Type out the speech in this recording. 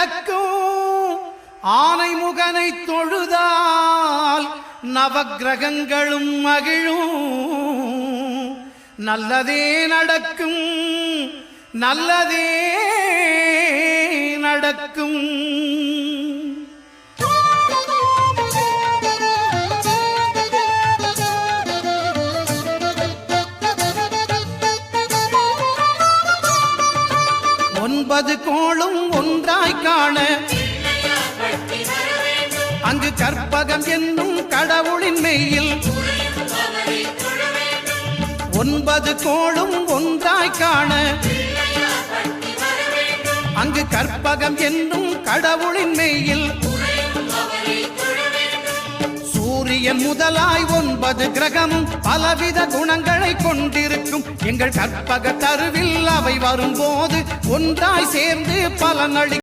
நடக்கும் ஆனைமுகனை தொழுதால் நவக்கிரகங்களும் மகிழும் நல்லதே நடக்கும் நல்லதே நடக்கும் ஒன்பது கோளும் ஒன்றாய் காண அங்கு கற்பகம் என்னும் கடவுளின் மெய்யில் ஒன்பது கோளும் ஒன்றாய் காண அங்கு கற்பகம் என்னும் கடவுளின் மெய்யில் சூரியன் முதலாய் 9 கிரகமும் பலவித குணங்களை கொண்டிருக்கும் எங்கள் கற்பக தருவில் அவை வரும்போது ஒன்றாய் சேர்ந்து பலனளி